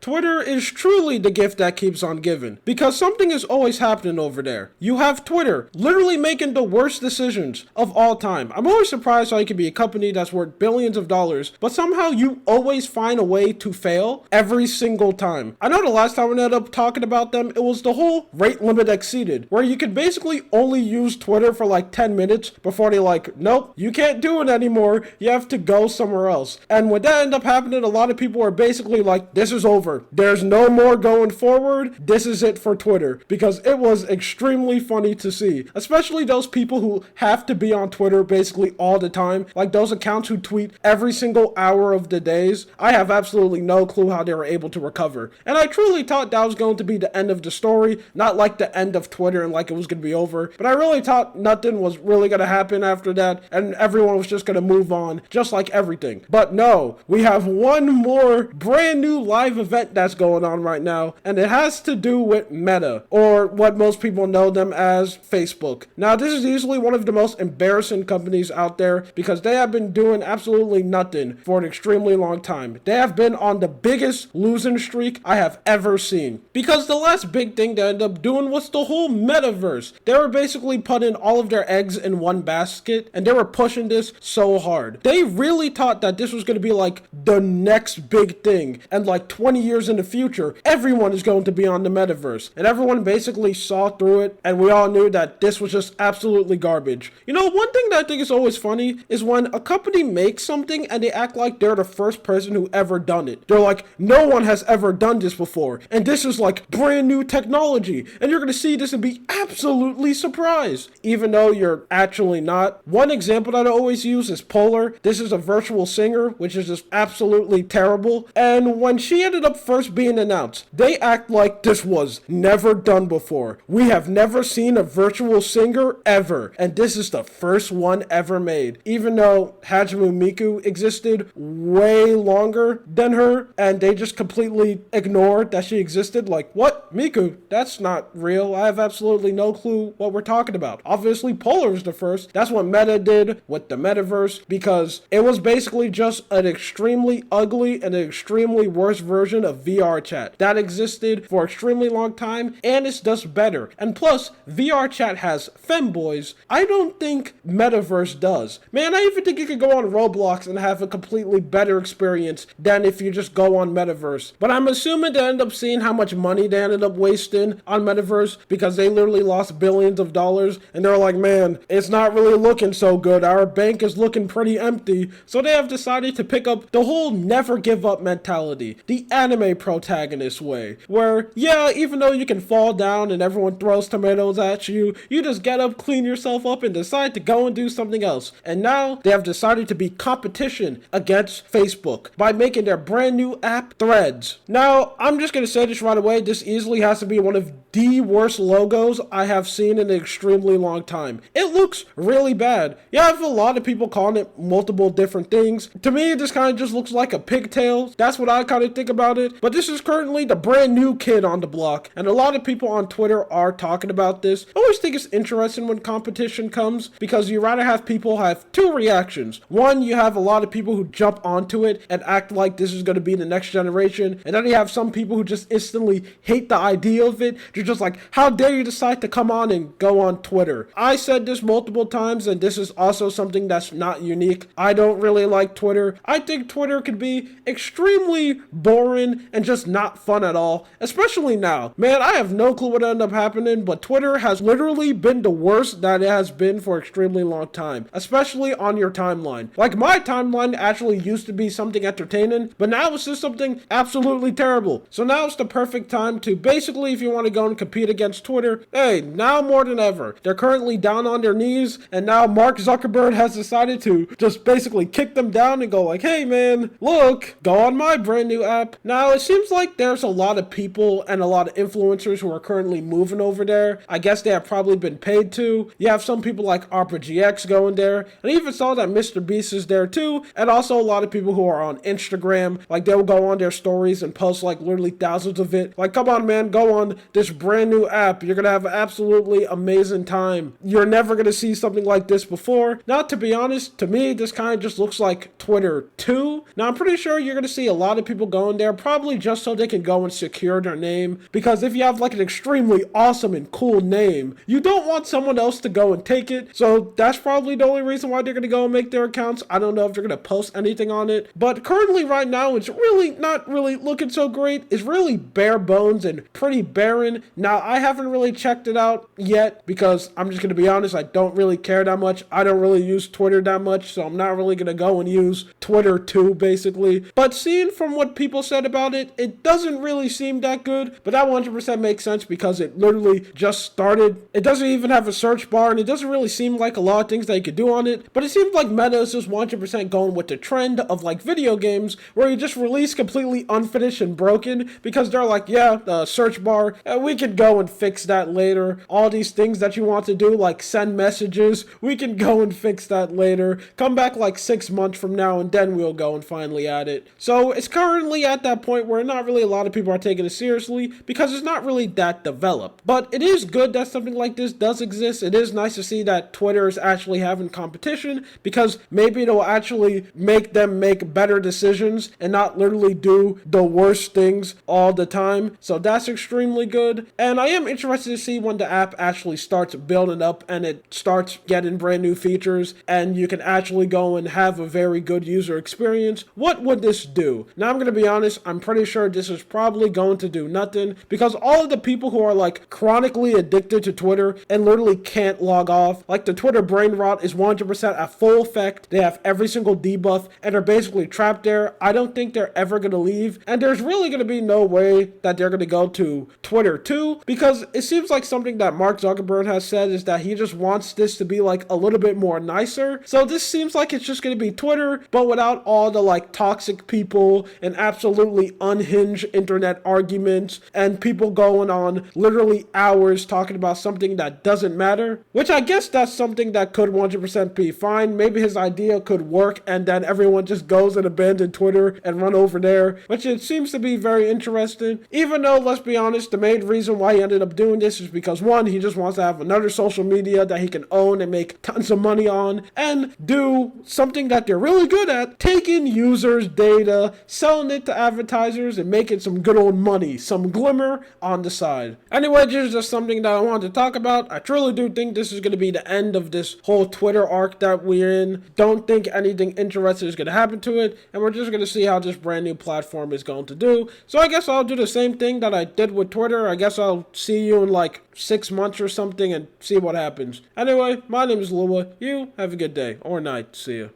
Twitter is truly the gift that keeps on giving, because something is always happening over there. You have Twitter literally making the worst decisions of all time. I'm always surprised how you can be a company that's worth billions of dollars, but somehow you always find a way to fail every single time. I know the last time we ended up talking about them, it was the whole rate limit exceeded, where you could basically only use Twitter for like 10 minutes before they like, nope, you can't do it anymore, you have to go somewhere else. And when that ended up happening, a lot of people were basically like, this is over. There's no more going forward. This is it for Twitter, because it was extremely funny to see, especially those people who have to be on Twitter basically all the time, like those accounts who tweet every single hour of the days. I have absolutely no clue how they were able to recover. And I truly thought that was going to be the end of the story, not like the end of Twitter and like it was going to be over, but I really thought nothing was really going to happen after that and everyone was just going to move on, just like everything. But no, we have one more brand new live event that's going on right now, and it has to do with Meta, or what most people know them as, Facebook. Now, this is easily one of the most embarrassing companies out there because they have been doing absolutely nothing for an extremely long time. They have been on the biggest losing streak I have ever seen, because the last big thing they ended up doing was the whole metaverse. They were basically putting all of their eggs in one basket, and they were pushing this so hard. They really thought that this was going to be like the next big thing, and like 20 years in the future, everyone is going to be on the metaverse. And everyone basically saw through it, and we all knew that this was just absolutely garbage. You know, one thing that I think is always funny is when a company makes something and they act like they're the first person who ever done it. They're like, no one has ever done this before, and this is like brand new technology, and you're going to see this and be absolutely surprised, even though you're actually not. One example that I always use is Polar. This is a virtual singer, which is just absolutely terrible, and when she ended up first being announced, they act like this was never done before. We have never seen a virtual singer ever, and this is the first one ever made, even though Hajimu Miku existed way longer than her, and they just completely ignored that she existed. Like, what? Miku? That's not real. I have absolutely no clue what we're talking about. Obviously, Polar was the first. That's what Meta did with the metaverse, because it was basically just an extremely ugly and an extremely worse version of VR chat that existed for an extremely long time, and it's just better. And plus, VR chat has femboys. I don't think Metaverse does. Man, I even think you could go on Roblox and have a completely better experience than if you just go on Metaverse. But I'm assuming they end up seeing how much money they ended up wasting on Metaverse, because they literally lost billions of dollars, and they're like, man, it's not really looking so good. Our bank is looking pretty empty. So they have decided to pick up the whole never give up mentality, the anime protagonist way, where, yeah, even though you can fall down and everyone throws tomatoes at you, you just get up, clean yourself up, and decide to go and do something else. And now they have decided to be competition against Facebook by making their brand new app, Threads. Now, I'm just going to say this right away, this easily has to be one of the worst logos I have seen in an extremely long time. It looks really bad. Yeah, I have a lot of people calling it multiple different things. To me, this kind of just looks like a pigtail. That's what I kind of think about it. But this is currently the brand new kid on the block, and a lot of people on Twitter are talking about this. I always think it's interesting when competition comes, because you rather have people have two reactions. One, you have a lot of people who jump onto it and act like this is going to be the next generation, and then you have some people who just instantly hate the idea of it. You're just like, how dare you decide to come on and go on Twitter? I said this multiple times, and this is also something that's not unique. I don't really like Twitter. I think Twitter could be extremely boring and just not fun at all, especially now. Man, I have no clue what ended up happening, but Twitter has literally been the worst that it has been for an extremely long time, especially on your timeline. Like, my timeline actually used to be something entertaining, but now it's just something absolutely terrible. So now it's the perfect time to basically, if you want to go and compete against Twitter, hey, now more than ever. They're currently down on their knees, and now Mark Zuckerberg has decided to just basically kick them down and go like, hey man, look, go on my brand new app. Now, it seems like there's a lot of people and a lot of influencers who are currently moving over there. I guess they have probably been paid to. You have some people like ARPA-GX going there, and I even saw that Mr. Beast is there too, and also a lot of people who are on Instagram, like they'll go on their stories and post like literally thousands of it. Like, come on man, go on this brand new app. You're gonna have an absolutely amazing time. You're never gonna see something like this before. Now, to be honest, to me, this kind of just looks like Twitter 2. Now, I'm pretty sure you're gonna see a lot of people going there, probably probably just so they can go and secure their name, because if you have like an extremely awesome and cool name, you don't want someone else to go and take it. So that's probably the only reason why they're going to go and make their accounts. I don't know if they're going to post anything on it, but currently right now it's really not really looking so great. It's really bare bones and pretty barren. Now, I haven't really checked it out yet because I'm just going to be honest, I don't really care that much. I don't really use Twitter that much, so I'm not really going to go and use Twitter too, basically. But seeing from what people said about it, it doesn't really seem that good, but that 100% makes sense because it literally just started. It doesn't even have a search bar, and it doesn't really seem like a lot of things that you could do on it, but it seems like Meta is just 100% going with the trend of like video games where you just release completely unfinished and broken because they're like, yeah, the search bar, we can go and fix that later. All these things that you want to do, like send messages, we can go and fix that later. Come back like 6 months from now and then we'll go and finally add it. So it's currently at that point where not really a lot of people are taking it seriously because it's not really that developed. But it is good that something like this does exist. It is nice to see that Twitter is actually having competition because maybe it'll actually make them make better decisions and not literally do the worst things all the time. So that's extremely good. And I am interested to see when the app actually starts building up and it starts getting brand new features and you can actually go and have a very good user experience. What would this do? Now, I'm going to be honest, I'm pretty sure this is probably going to do nothing because all of the people who are like chronically addicted to Twitter and literally can't log off, like the Twitter brain rot is 100% at full effect. They have every single debuff and are basically trapped there. I don't think they're ever going to leave, and there's really going to be no way that they're going to go to Twitter too, because it seems like something that Mark Zuckerberg has said is that he just wants this to be like a little bit more nicer. So this seems like it's just going to be Twitter, but without all the like toxic people and absolutely unhinged internet arguments and people going on literally hours talking about something that doesn't matter, which I guess that's something that could 100% be fine. Maybe his idea could work and then everyone just goes and abandon Twitter and run over there, which it seems to be very interesting. Even though, let's be honest, the main reason why he ended up doing this is because one, he just wants to have another social media that he can own and make tons of money on and do something that they're really good at, taking users' data, selling it to advertisers and making some good old money, some glimmer on the side. Anyway, this is just something that I wanted to talk about. I truly do think this is going to be the end of this whole Twitter arc that we're in. Don't think anything interesting is going to happen to it, and we're just going to see how this brand new platform is going to do. So I guess I'll do the same thing that I did with Twitter. I guess I'll see you in like 6 months or something and see what happens. Anyway, my name is Lua. You have a good day or night. See ya.